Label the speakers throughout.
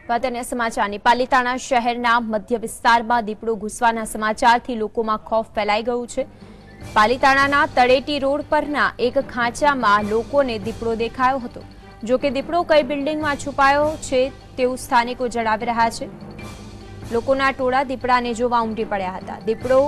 Speaker 1: વાત અન્ય સમાચારની પાલીતાણા શહેરના મધ્ય વિસ્તારમાં દીપડો ઘૂસવાના સમાચારથી લોકોમાં ખોફ ફેલાઈ ગયું છે। પાલીતાણાના તળેટી રોડ પરના એક ખાંચામાં લોકોને દીપડો દેખાયો હતો। જો કે દીપડો કઈ બિલ્ડિંગમાં છુપાયો છે તેવું સ્થાનિકો જણાવી રહ્યા છે। લોકોના ટોળા દીપડાને જોવા ઉમટી પડ્યા હતા। દીપડો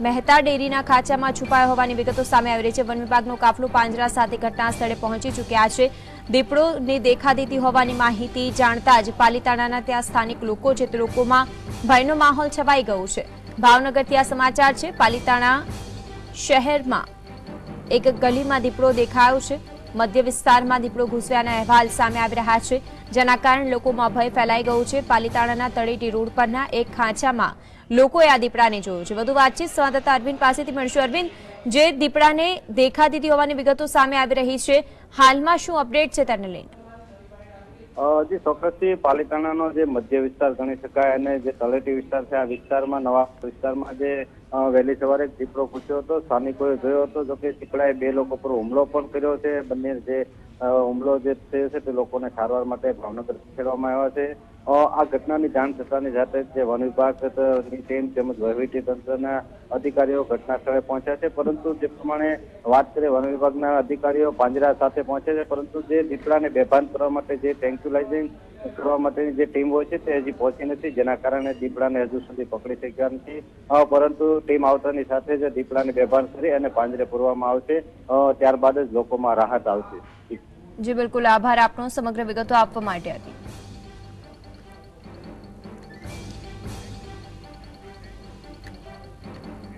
Speaker 1: મહેતા ડેરીના ખાંચામાં છુપાયો હોવાની વિગતો સામે આવી રહી છે। વન વિભાગનો કાફલો પાંજરા સાથે ઘટના સ્થળે પહોંચી ચૂક્યા છે। દીપડોની દેખાદેખી હોવાની માહિતી જાણતા જ પાલીતાણાના ત્યાં સ્થાનિક લોકો છે તે લોકોમાં ભયનો માહોલ છવાઈ ગયો છે। ભાવનગરથી આ સમાચાર છે। પાલીતાણા શહેરમાં એક ગલીમાં દીપડો દેખાયો છે। મધ્ય વિસ્તારમાં દીપડો ઘૂસવાના અહેવાલ સામે આવી રહ્યા છે, જેના કારણે લોકોમાં ભય ફેલાઈ ગયો છે। પાલીતાણાના તળેટી રોડ પરના એક ખાંચામાં લોકોએ આ દીપડાને જોયો છે। વધુ વાતચીત સંવાદદાતા અરવિંદ પાસેથી મળશે। અરવિંદ, જે દીપડાને દેખાતી હોવાની વિગતો સામે આવી રહી છે, હાલમાં શું અપડેટ છે તેને લઈને?
Speaker 2: જે ચોક્કસથી પાલીતાણાનો જે મધ્ય વિસ્તાર ગણી શકાય અને જે તળેટી વિસ્તાર છે, આ વિસ્તારમાં નવા વિસ્તારમાં જે વહેલી સવારે દીપડો ઘૂસ્યો હતો। સ્થાનિકોએ જોયો હતો, જોકે દીપડાએ 2 લોકો પર હુમલો પણ કર્યો છે। બંને જે હુમલો જે થયો છે તે લોકોને સારવાર માટે ભાવનગર ખસેડવામાં આવ્યા છે। આ ઘટનાની જાણ થતાની સાથે જે વન વિભાગની ટીમ તેમજ વહીવટી તંત્રના અધિકારીઓ ઘટના સ્થળે પહોંચ્યા છે। પરંતુ જે પ્રમાણે વાત કરીએ, વન વિભાગના અધિકારીઓ પાંજરા સાથે પહોંચે છે, પરંતુ જે દીપડાને બેભાન કરવા માટે જે ટ્રેન્ક્યુલાઇઝિંગ કરવા માટેની જે ટીમ હોય છે તે હજી પહોંચી નથી, જેના કારણે દીપડાને હજુ સુધી પકડી શક્યા નથી। પરંતુ ટીમ આવતાની સાથે જ દીપડાને બેભાન કરી અને પાંજરે પૂરવામાં આવશે। ત્યારબાદ જ લોકોમાં રાહત આવશે।
Speaker 1: જી બિલકુલ, આભાર આપનો સમગ્ર વિગતો આપવા માટે હતી।